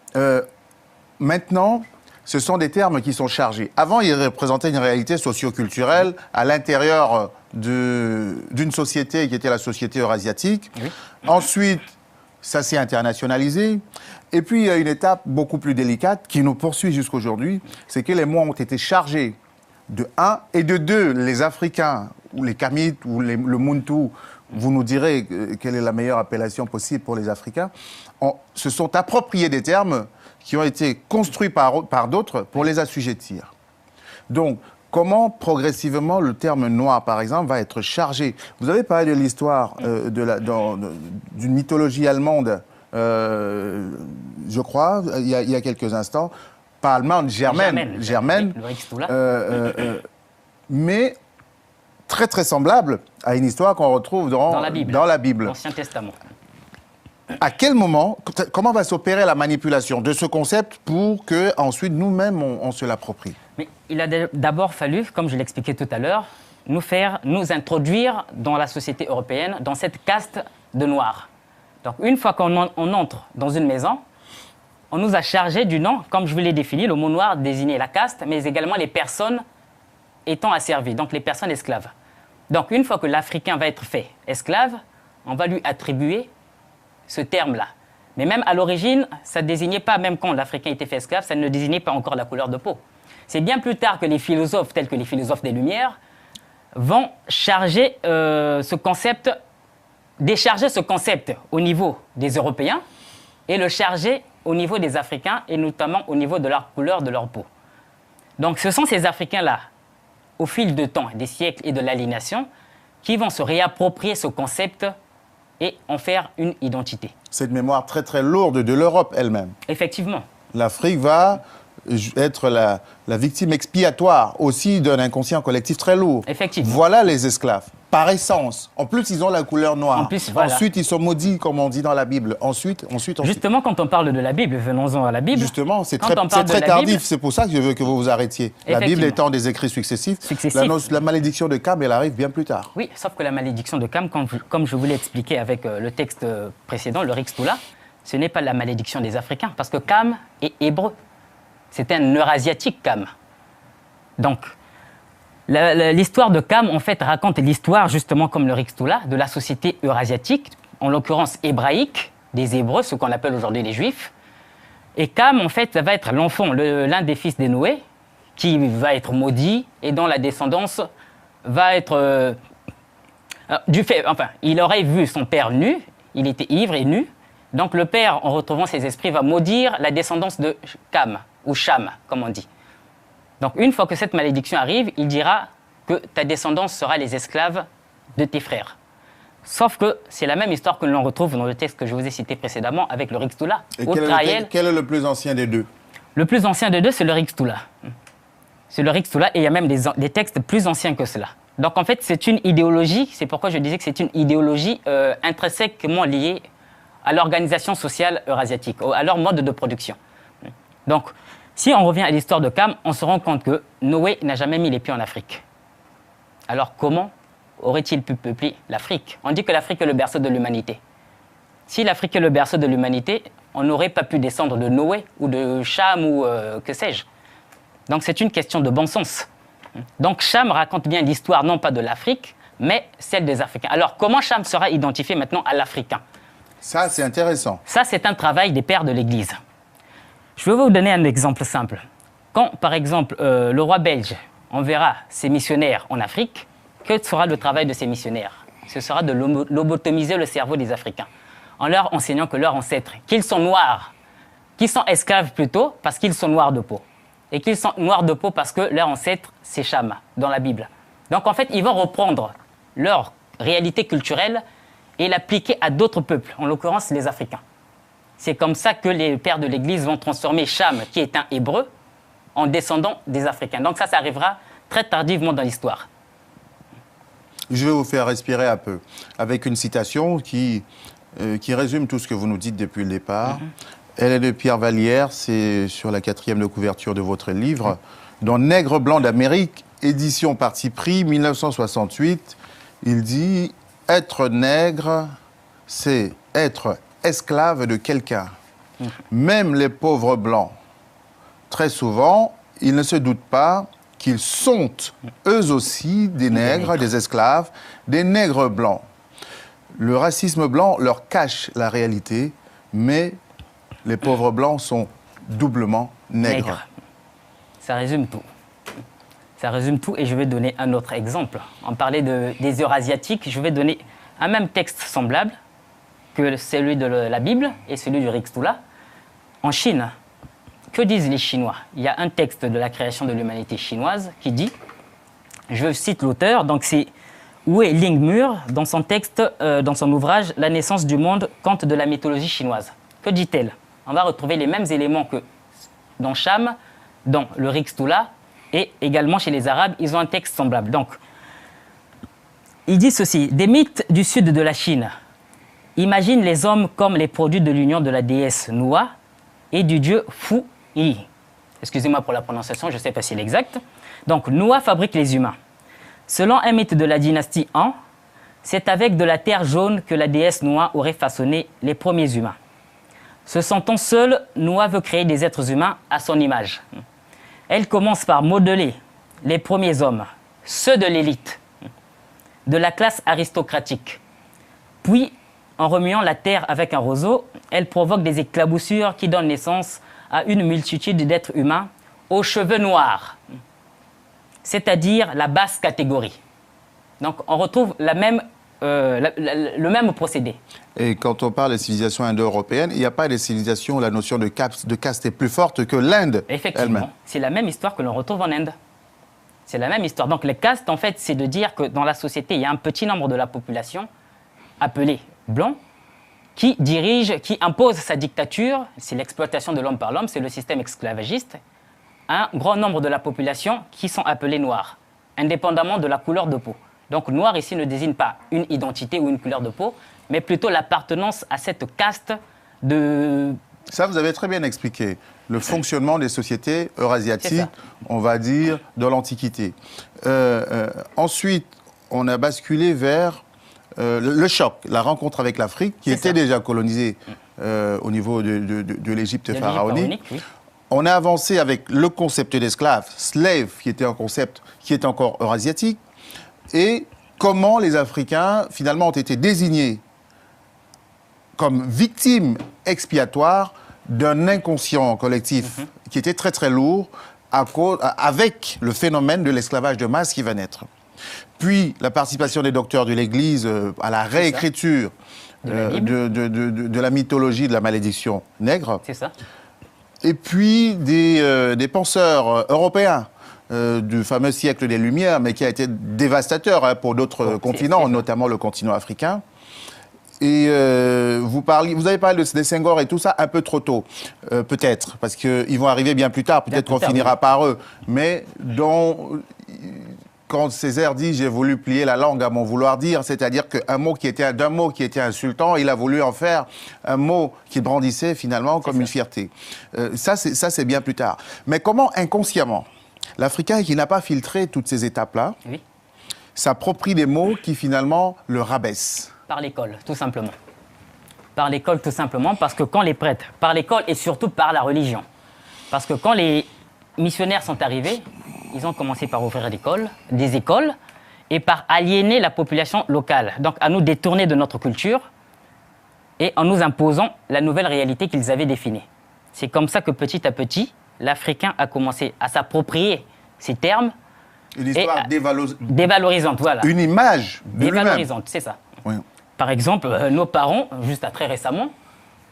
maintenant, ce sont des termes qui sont chargés. Avant, ils représentaient une réalité socio-culturelle à l'intérieur d'une société qui était la société eurasiatique. Oui. Ensuite, ça s'est internationalisé. Et puis, il y a une étape beaucoup plus délicate qui nous poursuit jusqu'aujourd'hui, c'est que les mots ont été chargés de un et de deux. Les Africains, ou les Kamites, ou le Muntu, vous nous direz quelle est la meilleure appellation possible pour les Africains, se sont appropriés des termes qui ont été construits par d'autres pour les assujettir. Donc, comment progressivement le terme noir, par exemple, va être chargé? Vous avez parlé de l'histoire d'une mythologie allemande, je crois, il y a quelques instants, pas allemande, germaine, mais très semblable à une histoire qu'on retrouve dans la Bible. L'Ancien Testament. À quel moment, comment va s'opérer la manipulation de ce concept pour que ensuite nous-mêmes on se l'approprie? Mais il a d'abord fallu, comme je l'expliquais tout à l'heure, nous introduire dans la société européenne, dans cette caste de noirs. Donc une fois qu'on entre dans une maison, on nous a chargé du nom, comme je vous l'ai défini, le mot noir désignait la caste, mais également les personnes étant asservies, donc les personnes esclaves. Donc une fois que l'Africain va être fait esclave, on va lui attribuer ce terme-là. Mais même à l'origine, ça ne désignait pas, même quand l'Africain était fait esclave, ça ne désignait pas encore la couleur de peau. C'est bien plus tard que les philosophes, tels que les philosophes des Lumières, vont charger décharger ce concept au niveau des Européens et le charger au niveau des Africains et notamment au niveau de leur couleur de leur peau. Donc ce sont ces Africains-là, au fil du temps, des siècles et de l'aliénation, qui vont se réapproprier ce concept et en faire une identité. Cette mémoire très lourde de l'Europe elle-même. Effectivement. L'Afrique va être la victime expiatoire aussi d'un inconscient collectif très lourd. Effectivement. Voilà les esclaves, par essence. En plus, ils ont la couleur noire. En plus, voilà. Ensuite, ils sont maudits, comme on dit dans la Bible. Ensuite. Justement, quand on parle de la Bible, venons-en à la Bible. Justement, c'est très tardif. C'est pour ça que je veux que vous vous arrêtiez. La Bible étant des écrits successifs. La malédiction de Cam, elle arrive bien plus tard. Oui, sauf que la malédiction de Cam, comme je vous l'ai expliqué avec le texte précédent, le Rixtula, ce n'est pas la malédiction des Africains, parce que Cam est hébreu. C'est un eurasiatique, Cam. Donc, l'histoire de Cam, en fait, raconte l'histoire, justement comme le Rixtula, de la société eurasiatique, en l'occurrence hébraïque, des Hébreux, ce qu'on appelle aujourd'hui les Juifs. Et Cam, en fait, va être l'enfant, l'un des fils de Noé, qui va être maudit et dont la descendance va être... il aurait vu son père nu, il était ivre et nu. Donc le père, en retrouvant ses esprits, va maudire la descendance de Cam, ou Cham, comme on dit. Donc une fois que cette malédiction arrive, il dira que ta descendance sera les esclaves de tes frères. Sauf que c'est la même histoire que l'on retrouve dans le texte que je vous ai cité précédemment avec le Rixtula. Et quel est le plus ancien des deux? Le plus ancien des deux, c'est le Rixtula. C'est le Rixtula et il y a même des textes plus anciens que cela. Donc en fait, c'est une idéologie, c'est pourquoi je disais que c'est une idéologie intrinsèquement liée à l'organisation sociale eurasiatique, à leur mode de production. Donc, si on revient à l'histoire de Cam, on se rend compte que Noé n'a jamais mis les pieds en Afrique. Alors comment aurait-il pu peupler l'Afrique? On dit que l'Afrique est le berceau de l'humanité. Si l'Afrique est le berceau de l'humanité, on n'aurait pas pu descendre de Noé ou de Cham ou que sais-je. Donc c'est une question de bon sens. Donc Cham raconte bien l'histoire non pas de l'Afrique, mais celle des Africains. Alors comment Cham sera identifié maintenant à l'Africain? Ça, c'est intéressant. Ça, c'est un travail des pères de l'Église. Je vais vous donner un exemple simple. Quand, par exemple, le roi belge enverra ses missionnaires en Afrique, que sera le travail de ces missionnaires? Ce sera de lobotomiser le cerveau des Africains, en leur enseignant que leurs ancêtres, qu'ils sont noirs, qu'ils sont esclaves plutôt, parce qu'ils sont noirs de peau, et qu'ils sont noirs de peau parce que leur ancêtre, c'est Cham, dans la Bible. Donc, en fait, ils vont reprendre leur réalité culturelle et l'appliquer à d'autres peuples, en l'occurrence les Africains. C'est comme ça que les pères de l'Église vont transformer Cham, qui est un hébreu, en descendant des Africains. Donc ça arrivera très tardivement dans l'histoire. Je vais vous faire respirer un peu, avec une citation qui résume tout ce que vous nous dites depuis le départ. Elle est de Pierre Vallière, c'est sur la 4e de couverture de votre livre, dans Nègre blanc d'Amérique, édition parti pris, 1968. Il dit... Être nègre, c'est être esclave de quelqu'un. Même les pauvres blancs, très souvent, ils ne se doutent pas qu'ils sont eux aussi des nègres, des esclaves, des nègres blancs. Le racisme blanc leur cache la réalité, mais les pauvres blancs sont doublement nègres. Ça résume tout. Ça résume tout et je vais donner un autre exemple. On parlait des Eurasiatiques, je vais donner un même texte semblable que celui de la Bible et celui du Rixtula. En Chine, que disent les Chinois? Il y a un texte de la création de l'humanité chinoise qui dit, je cite l'auteur, donc c'est Wei Lingmur, dans son texte, dans son ouvrage « La naissance du monde, conte de la mythologie chinoise ». Que dit-elle? On va retrouver les mêmes éléments que dans Cham, dans le Rixtula, et également chez les Arabes, ils ont un texte semblable. Donc, il dit ceci, des mythes du sud de la Chine imaginent les hommes comme les produits de l'union de la déesse Nua et du dieu Fu Yi. Excusez-moi pour la prononciation, je ne sais pas si elle est exacte. Donc, Nua fabrique les humains. Selon un mythe de la dynastie Han, c'est avec de la terre jaune que la déesse Nua aurait façonné les premiers humains. Se sentant seule, Nua veut créer des êtres humains à son image. Elle commence par modeler les premiers hommes, ceux de l'élite, de la classe aristocratique. Puis, en remuant la terre avec un roseau, elle provoque des éclaboussures qui donnent naissance à une multitude d'êtres humains aux cheveux noirs, c'est-à-dire la basse catégorie. Donc, on retrouve le même procédé. Et quand on parle des civilisations indo-européennes, il n'y a pas des civilisations où la notion de caste est plus forte que l'Inde elle-même. Effectivement, c'est la même histoire que l'on retrouve en Inde. C'est la même histoire. Donc les castes, en fait, c'est de dire que dans la société, il y a un petit nombre de la population, appelé blanc, qui dirige, qui impose sa dictature, c'est l'exploitation de l'homme par l'homme, c'est le système esclavagiste, à un grand nombre de la population qui sont appelés noirs, indépendamment de la couleur de peau. Donc noir ici ne désigne pas une identité ou une couleur de peau, mais plutôt l'appartenance à cette caste de... Ça, vous avez très bien expliqué. Le fonctionnement des sociétés eurasiatiques, on va dire, dans l'Antiquité. Ensuite, on a basculé vers le choc, la rencontre avec l'Afrique, qui était déjà colonisée au niveau de l'Égypte pharaonique. Oui. On a avancé avec le concept d'esclave, slave, qui était un concept qui est encore eurasiatique, et comment les Africains, finalement, ont été désignés comme victimes expiatoires d'un inconscient collectif qui était très très lourd avec le phénomène de l'esclavage de masse qui va naître. Puis la participation des docteurs de l'Église à la réécriture de la mythologie de la malédiction nègre. C'est ça. Et puis des penseurs européens du fameux siècle des Lumières, mais qui a été dévastateur pour d'autres continents, notamment le continent africain. Et vous avez parlé de Senghor et tout ça un peu trop tôt, peut-être, parce qu'ils vont arriver bien plus tard, peut-être qu'on finira par eux. Mais quand Césaire dit « j'ai voulu plier la langue à mon vouloir dire », c'est-à-dire d'un mot qui était insultant, il a voulu en faire un mot qui brandissait finalement comme une fierté. Ça, c'est bien plus tard. Mais comment inconsciemment, l'Africain qui n'a pas filtré toutes ces étapes-là, s'approprie des mots qui finalement le rabaissent? Par l'école, tout simplement. Par l'école, tout simplement, parce que quand les prêtres, par l'école et surtout par la religion, parce que quand les missionnaires sont arrivés, ils ont commencé par ouvrir des écoles, et par aliéner la population locale. Donc à nous détourner de notre culture et en nous imposant la nouvelle réalité qu'ils avaient définie. C'est comme ça que petit à petit, l'Africain a commencé à s'approprier ces termes. Une histoire dévalorisante, voilà. Une image de dévalorisante, c'est ça. Oui. Par exemple, nos parents, juste très récemment,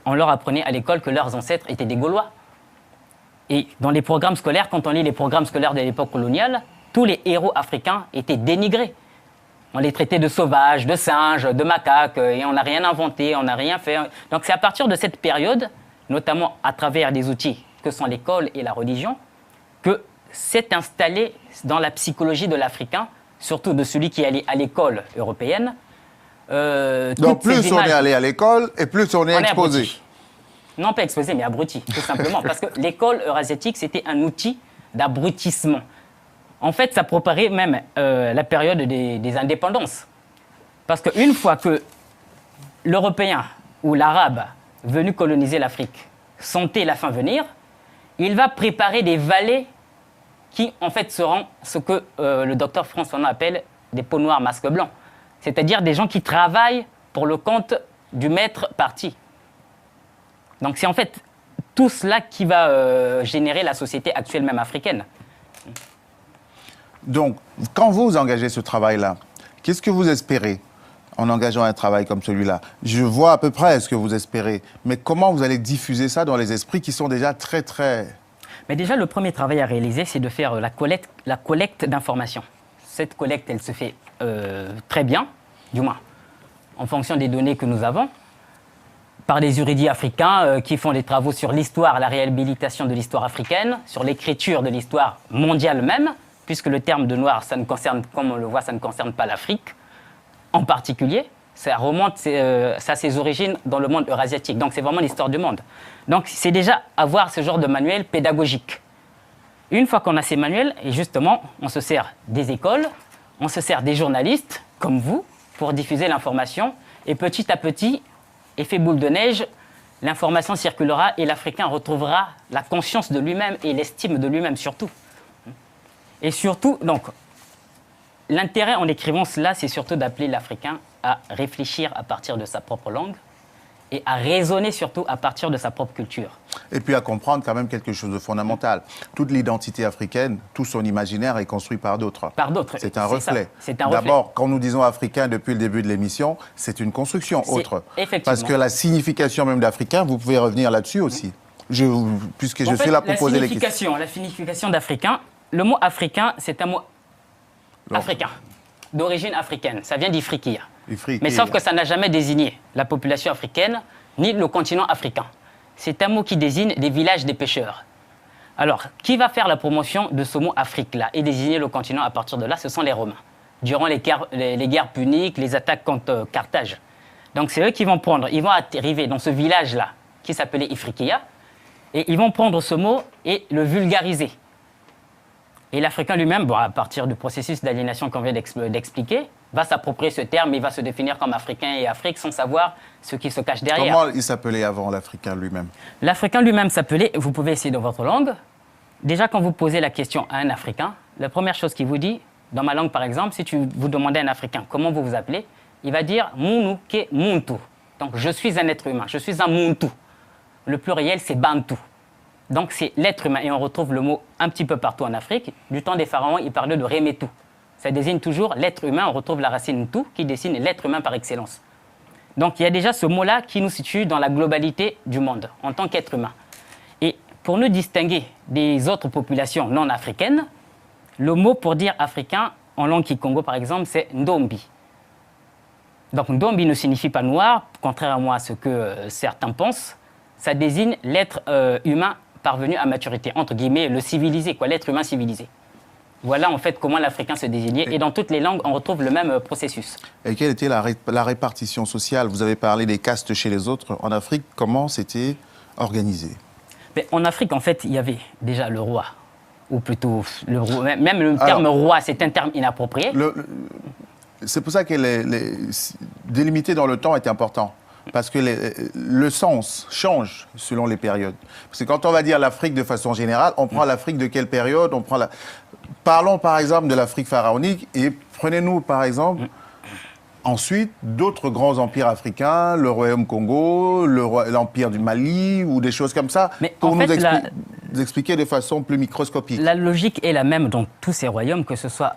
on leur apprenait à l'école que leurs ancêtres étaient des Gaulois. Et dans les programmes scolaires, quand on lit les programmes scolaires de l'époque coloniale, tous les héros africains étaient dénigrés. On les traitait de sauvages, de singes, de macaques, et on n'a rien inventé, on n'a rien fait. Donc c'est à partir de cette période, notamment à travers des outils que sont l'école et la religion, que s'est installé dans la psychologie de l'Africain, surtout de celui qui est allé à l'école européenne. Donc plus on est allé à l'école et plus on est exposé. Abruti. Non pas exposé, mais abruti, tout simplement. Parce que l'école eurasiatique, c'était un outil d'abrutissement. En fait, ça préparait même la période des indépendances. Parce qu'une fois que l'Européen ou l'Arabe venu coloniser l'Afrique sentait la fin venir, il va préparer des valets qui, en fait, seront ce que le docteur François appelle des peaux noires masques blancs. C'est-à-dire des gens qui travaillent pour le compte du maître parti. Donc c'est en fait tout cela qui va générer la société actuelle, même africaine. Donc, quand vous engagez ce travail-là, qu'est-ce que vous espérez en engageant un travail comme celui-là? Je vois à peu près ce que vous espérez, mais comment vous allez diffuser ça dans les esprits qui sont déjà très, très... Mais déjà, le premier travail à réaliser, c'est de faire la collecte d'informations. Cette collecte, elle se fait très bien, du moins, en fonction des données que nous avons, par des érudits africains qui font des travaux sur l'histoire, la réhabilitation de l'histoire africaine, sur l'écriture de l'histoire mondiale même, puisque le terme de noir, ça ne concerne, comme on le voit, ça ne concerne pas l'Afrique en particulier. Ça remonte, ça a ses origines dans le monde eurasiatique. Donc c'est vraiment l'histoire du monde. Donc c'est déjà avoir ce genre de manuel pédagogique. Une fois qu'on a ces manuels, et justement, on se sert des écoles, on se sert des journalistes, comme vous, pour diffuser l'information. Et petit à petit, effet boule de neige, l'information circulera et l'Africain retrouvera la conscience de lui-même et l'estime de lui-même surtout. Et surtout, donc, l'intérêt en écrivant cela, c'est surtout d'appeler l'Africain à réfléchir à partir de sa propre langue et à raisonner surtout à partir de sa propre culture. Et puis à comprendre quand même quelque chose de fondamental. Toute l'identité africaine, tout son imaginaire est construit par d'autres. Par d'autres. C'est un reflet. C'est un reflet. D'abord, quand nous disons africain depuis le début de l'émission, c'est une construction autre. Effectivement. Parce que la signification même d'africain, vous pouvez revenir là-dessus aussi. Puisque je suis là pour poser les questions. La signification d'africain, le mot africain, c'est un mot africain, d'origine africaine. Ça vient d'Ifriqiya. Mais sauf que ça n'a jamais désigné la population africaine ni le continent africain. C'est un mot qui désigne des villages des pêcheurs. Alors, qui va faire la promotion de ce mot Afrique-là et désigner le continent à partir de là? Ce sont les Romains. Durant les guerres puniques, les attaques contre Carthage. Donc c'est eux qui vont prendre, ils vont arriver dans ce village-là qui s'appelait Ifriqiya et ils vont prendre ce mot et le vulgariser. Et l'Africain lui-même, bon, à partir du processus d'aliénation qu'on vient d'expliquer, va s'approprier ce terme, il va se définir comme Africain et Afrique sans savoir ce qui se cache derrière. Comment il s'appelait avant, l'Africain lui-même? L'Africain lui-même s'appelait, vous pouvez essayer dans votre langue, déjà quand vous posez la question à un Africain, la première chose qu'il vous dit, dans ma langue par exemple, si vous demandez à un Africain comment vous vous appelez, il va dire « Munu ke muntu ». Donc je suis un être humain, je suis un muntu. Le pluriel c'est bantu. Donc c'est l'être humain et on retrouve le mot un petit peu partout en Afrique. Du temps des pharaons, ils parlaient de remetu. Ça désigne toujours l'être humain, on retrouve la racine tu qui désigne l'être humain par excellence. Donc il y a déjà ce mot-là qui nous situe dans la globalité du monde en tant qu'être humain. Et pour nous distinguer des autres populations non africaines, le mot pour dire africain en langue kikongo par exemple c'est ndombi. Donc ndombi ne signifie pas noir, contrairement à ce que certains pensent. Ça désigne l'être humain parvenu à maturité, entre guillemets le civilisé, l'être humain civilisé. Voilà en fait comment l'Africain se désignait. Et dans toutes les langues, on retrouve le même processus. Et quelle était la répartition sociale? Vous avez parlé des castes chez les autres. En Afrique, comment c'était organisé? Mais en Afrique, en fait, il y avait déjà le roi. Ou plutôt, même le terme roi, c'est un terme inapproprié. C'est pour ça que délimiter dans le temps est important. Parce que le sens change selon les périodes. Parce que quand on va dire l'Afrique de façon générale, on prend l'Afrique de quelle période? Parlons par exemple de l'Afrique pharaonique et prenez-nous par exemple ensuite d'autres grands empires africains, le Royaume Congo, l'Empire du Mali ou des choses comme ça, mais pour en nous fait, expliquer de façon plus microscopique. La logique est la même dans tous ces royaumes, que ce soit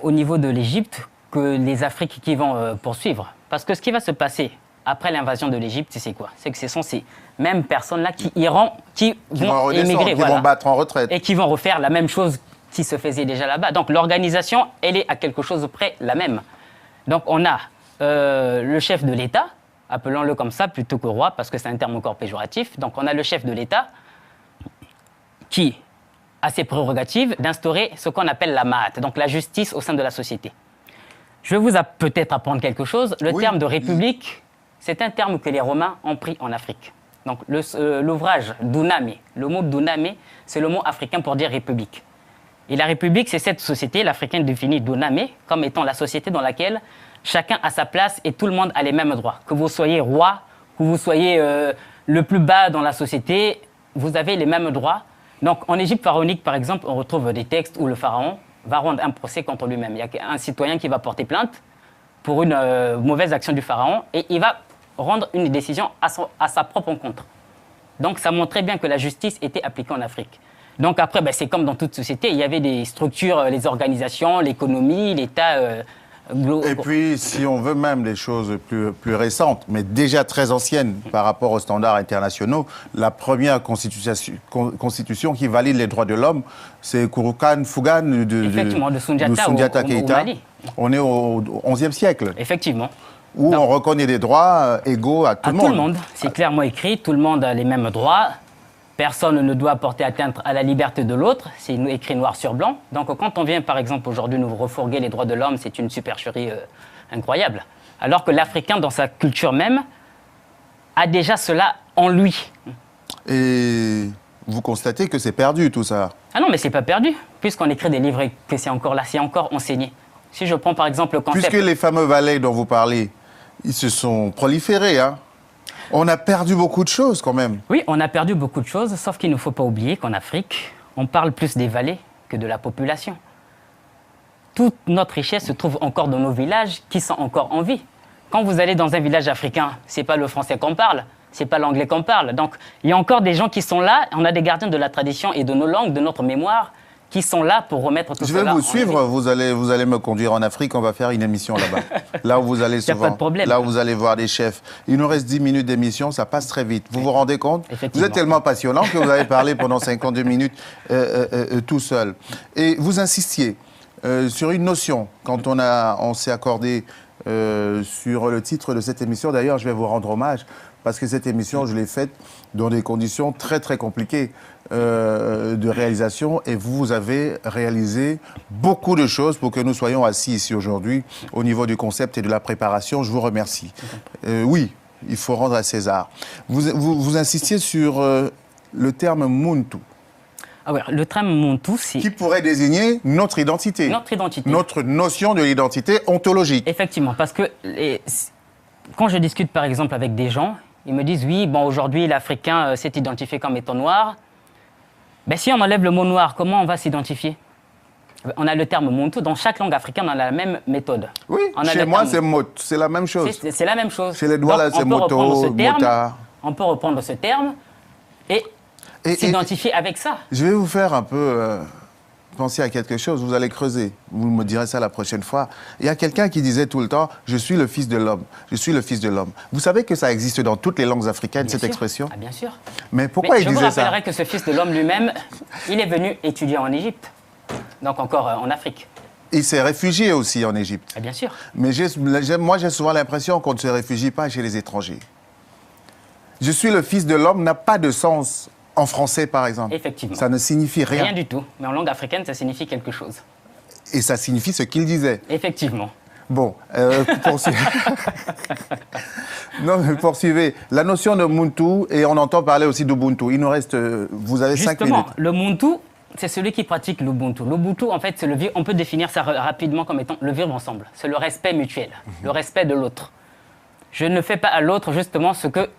au niveau de l'Égypte que les Afriques qui vont poursuivre. Parce que ce qui va se passer après l'invasion de l'Égypte, c'est quoi? C'est que ce sont ces mêmes personnes-là qui vont émigrer, qui vont battre en retraite. Et qui vont refaire la même chose qui se faisait déjà là-bas. Donc l'organisation, elle est à quelque chose près la même. Donc on a le chef de l'État, appelons-le comme ça plutôt que roi, parce que c'est un terme encore péjoratif. Donc on a le chef de l'État qui a ses prérogatives d'instaurer ce qu'on appelle la ma'at, donc la justice au sein de la société. Je vais vous peut-être apprendre quelque chose. Le terme de république, c'est un terme que les Romains ont pris en Afrique. Donc l'ouvrage Duname, le mot Duname, c'est le mot africain pour dire république. Et la république, c'est cette société, l'Africain définit Duname comme étant la société dans laquelle chacun a sa place et tout le monde a les mêmes droits. Que vous soyez roi, que vous soyez le plus bas dans la société, vous avez les mêmes droits. Donc en Égypte pharaonique, par exemple, on retrouve des textes où le pharaon va rendre un procès contre lui-même. Il y a un citoyen qui va porter plainte pour une mauvaise action du pharaon et il va rendre une décision à sa propre encontre. Donc ça montrait bien que la justice était appliquée en Afrique. Donc après, c'est comme dans toute société, il y avait des structures, les organisations, l'économie, l'État. Et puis, si on veut même des choses plus récentes, mais déjà très anciennes par rapport aux standards internationaux, la première constitution qui valide les droits de l'homme, c'est Kurukan Fugan de Sundiata Keïta. Au Mali. On est au XIe siècle. Effectivement. Où on reconnaît des droits égaux à tout le monde. À tout le monde. C'est clairement écrit, tout le monde a les mêmes droits. Personne ne doit porter atteinte à la liberté de l'autre, c'est écrit noir sur blanc. Donc quand on vient par exemple aujourd'hui nous refourguer les droits de l'homme, c'est une supercherie incroyable. Alors que l'Africain dans sa culture même a déjà cela en lui. Et vous constatez que c'est perdu tout ça? Ah non mais c'est pas perdu, puisqu'on écrit des livres et que c'est encore là, c'est encore enseigné. Si je prends par exemple le concept... Puisque les fameux valets dont vous parlez, ils se sont proliférés, hein? On a perdu beaucoup de choses quand même. Oui, on a perdu beaucoup de choses, sauf qu'il ne faut pas oublier qu'en Afrique, on parle plus des valets que de la population. Toute notre richesse se trouve encore dans nos villages qui sont encore en vie. Quand vous allez dans un village africain, ce n'est pas le français qu'on parle, ce n'est pas l'anglais qu'on parle. Donc il y a encore des gens qui sont là, on a des gardiens de la tradition et de nos langues, de notre mémoire, qui sont là pour remettre tout cela. Je vais vous suivre, vous allez me conduire en Afrique, on va faire une émission là-bas. Là où vous allez souvent, pas de problème. Là où vous allez voir des chefs. Il nous reste 10 minutes d'émission, ça passe très vite. Vous vous rendez compte? Vous êtes tellement passionnant que vous avez parlé pendant 52 minutes tout seul. Et vous insistiez sur une notion, quand on s'est accordé sur le titre de cette émission. D'ailleurs, je vais vous rendre hommage, parce que cette émission, je l'ai faite dans des conditions très très compliquées de réalisation, et vous avez réalisé beaucoup de choses pour que nous soyons assis ici aujourd'hui au niveau du concept et de la préparation. Je vous remercie. Oui, il faut rendre à César. Vous insistiez sur le terme Muntu. Ah ouais, le terme Montou, c'est... Qui pourrait désigner notre identité. Notre identité. Notre notion de l'identité ontologique. Effectivement, parce que quand je discute par exemple avec des gens, ils me disent oui, bon aujourd'hui l'Africain s'est identifié comme étant noir. Ben, si on enlève le mot noir, comment on va s'identifier? On a le terme Montou, dans chaque langue africaine on a la même méthode. Oui, chez moi c'est Mot, c'est la même chose. C'est la même chose. Chez les Douala c'est Moto, Mota. On peut reprendre ce terme et s'identifier avec ça. Je vais vous faire un peu penser à quelque chose, vous allez creuser. Vous me direz ça la prochaine fois. Il y a quelqu'un qui disait tout le temps « Je suis le fils de l'homme, je suis le fils de l'homme ». Vous savez que ça existe dans toutes les langues africaines, cette expression? Ah, bien sûr. Mais pourquoi il disait ça? Je vous rappellerai que ce fils de l'homme lui-même, il est venu étudier en Égypte, donc encore en Afrique. Il s'est réfugié aussi en Égypte. Ah, bien sûr. Mais moi, j'ai souvent l'impression qu'on ne se réfugie pas chez les étrangers. « Je suis le fils de l'homme » n'a pas de sens en français, par exemple. Effectivement. Ça ne signifie rien. Rien du tout. Mais en langue africaine, ça signifie quelque chose. Et ça signifie ce qu'il disait. Effectivement. Bon, poursuivez. Non, mais poursuivez. La notion de Muntu, et on entend parler aussi d'Ubuntu. Il nous reste, vous avez 5 minutes. Justement, le Muntu, c'est celui qui pratique l'Ubuntu. L'Ubuntu, en fait, on peut définir ça rapidement comme étant le vivre ensemble. C'est le respect mutuel, le respect de l'autre. Je ne fais pas à l'autre justement ce que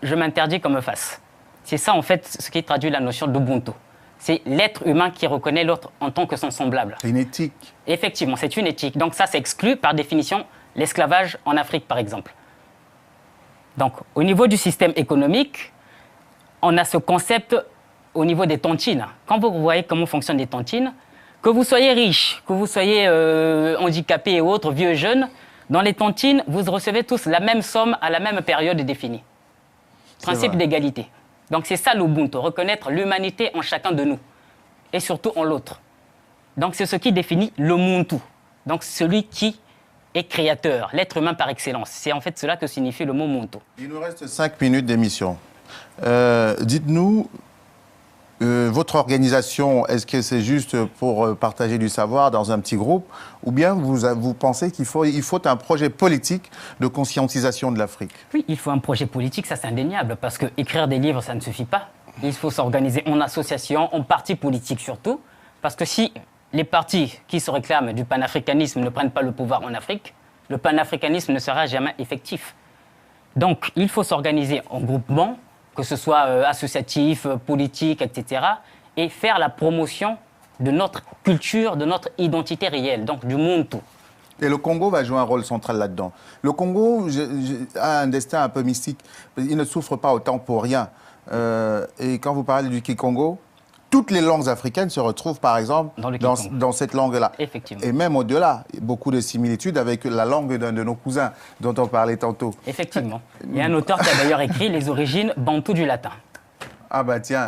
je m'interdis qu'on me fasse. C'est ça, en fait, ce qui traduit la notion d'Ubuntu. C'est l'être humain qui reconnaît l'autre en tant que son semblable. C'est une éthique. Effectivement, c'est une éthique. Donc ça exclut, par définition, l'esclavage en Afrique, par exemple. Donc, au niveau du système économique, on a ce concept au niveau des tontines. Quand vous voyez comment fonctionnent les tontines, que vous soyez riche, que vous soyez handicapé et autres, vieux, jeunes, dans les tontines, vous recevez tous la même somme à la même période définie. Principe d'égalité. Donc c'est ça l'Ubuntu, reconnaître l'humanité en chacun de nous, et surtout en l'autre. Donc c'est ce qui définit le Muntu, donc celui qui est créateur, l'être humain par excellence. C'est en fait cela que signifie le mot Muntu. Il nous reste 5 minutes d'émission. Dites-nous, votre organisation, est-ce que c'est juste pour partager du savoir dans un petit groupe, ou bien vous pensez qu'il faut un projet politique de conscientisation de l'Afrique? Oui, il faut un projet politique, ça c'est indéniable, parce que écrire des livres, ça ne suffit pas. Il faut s'organiser en association, en parti politique surtout, parce que si les partis qui se réclament du panafricanisme ne prennent pas le pouvoir en Afrique, le panafricanisme ne sera jamais effectif. Donc, il faut s'organiser en groupement, que ce soit associatif, politique, etc., et faire la promotion de notre culture, de notre identité réelle, donc du Muntu. Et le Congo va jouer un rôle central là-dedans. Le Congo a un destin un peu mystique. Il ne souffre pas autant pour rien. Et quand vous parlez du Kikongo, toutes les langues africaines se retrouvent, par exemple, dans cette langue-là. Effectivement. Et même au-delà, beaucoup de similitudes avec la langue d'un de nos cousins, dont on parlait tantôt. Effectivement. Il y a un auteur qui a d'ailleurs écrit les origines bantou du latin. Ah bah tiens,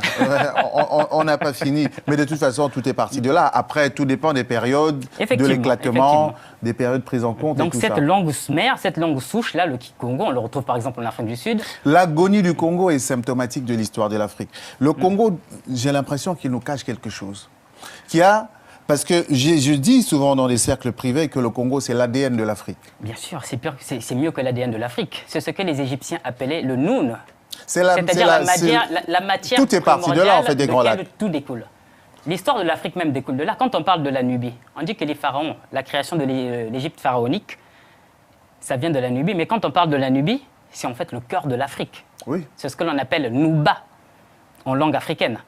on n'a pas fini. Mais de toute façon, tout est parti de là. Après, tout dépend des périodes, de l'éclatement, des périodes prises en compte. Donc et tout cette ça. langue mère, cette langue souche, là, le Kikongo, on le retrouve par exemple en Afrique du Sud. L'agonie du Congo est symptomatique de l'histoire de l'Afrique. Le Congo, j'ai l'impression qu'il nous cache quelque chose. Parce que je dis souvent dans les cercles privés que le Congo, c'est l'ADN de l'Afrique. Bien sûr, c'est mieux que l'ADN de l'Afrique. C'est ce que les Égyptiens appelaient le Noun. C'est-à-dire la matière tout est parti de là, en fait, des grands lacs. Tout découle. L'histoire de l'Afrique même découle de là. Quand on parle de la Nubie, on dit que les pharaons, la création de l'Égypte pharaonique, ça vient de la Nubie. Mais quand on parle de la Nubie, c'est en fait le cœur de l'Afrique. Oui. C'est ce que l'on appelle Nouba, en langue africaine.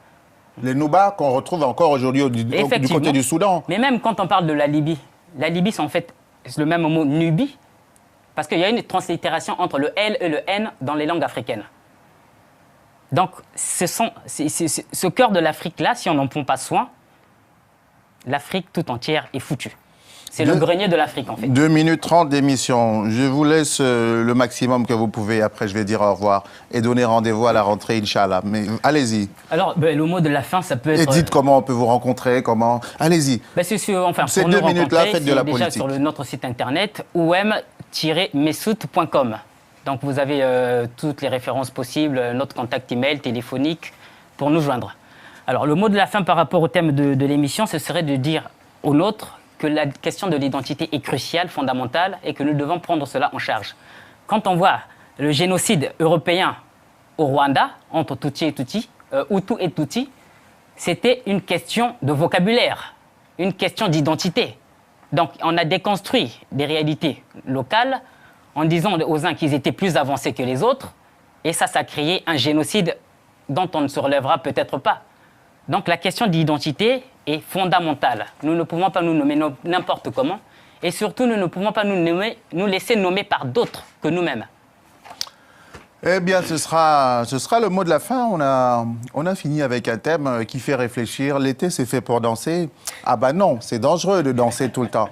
Les Nouba qu'on retrouve encore aujourd'hui du côté du Soudan. Mais même quand on parle de la Libye, c'est en fait le même mot Nubie, parce qu'il y a une translittération entre le L et le N dans les langues africaines. Donc, ce cœur de l'Afrique-là, si on n'en prend pas soin, l'Afrique tout entière est foutue. C'est le grenier de l'Afrique, en fait. 2 minutes 30 d'émission. Je vous laisse le maximum que vous pouvez. Après, je vais dire au revoir et donner rendez-vous à la rentrée, Inch'Allah. Mais allez-y. Alors, le mot de la fin, ça peut être... Et dites comment on peut vous rencontrer, comment... Allez-y. Ces 2 minutes-là, faites de la politique. Déjà sur notre site internet, oum-messout.com. Donc, vous avez toutes les références possibles, notre contact email, téléphonique, pour nous joindre. Alors, le mot de la fin par rapport au thème de l'émission, ce serait de dire aux nôtres que la question de l'identité est cruciale, fondamentale, et que nous devons prendre cela en charge. Quand on voit le génocide européen au Rwanda, entre Hutu et Tutsi, c'était une question de vocabulaire, une question d'identité. Donc, on a déconstruit des réalités locales en disant aux uns qu'ils étaient plus avancés que les autres, et ça a créé un génocide dont on ne se relèvera peut-être pas. Donc, la question d'identité est fondamentale. Nous ne pouvons pas nous nommer n'importe comment, et surtout, nous ne pouvons pas nous laisser nommer par d'autres que nous-mêmes. Eh bien, ce sera le mot de la fin. On a fini avec un thème qui fait réfléchir. L'été, c'est fait pour danser. Ah ben non, c'est dangereux de danser tout le temps.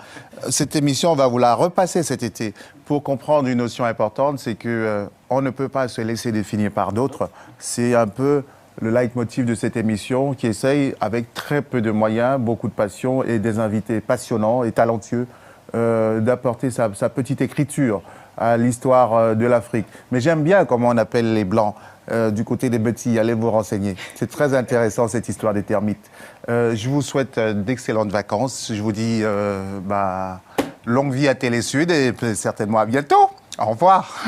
Cette émission, on va vous la repasser cet été pour comprendre une notion importante, c'est que on ne peut pas se laisser définir par d'autres. C'est un peu le leitmotiv de cette émission qui essaye, avec très peu de moyens, beaucoup de passion et des invités passionnants et talentueux, d'apporter sa petite écriture à l'histoire de l'Afrique. Mais j'aime bien comment on appelle les Blancs du côté des Betty. Allez vous renseigner. C'est très intéressant cette histoire des termites. Je vous souhaite d'excellentes vacances. Je vous dis longue vie à Télé Sud et certainement à bientôt. Au revoir.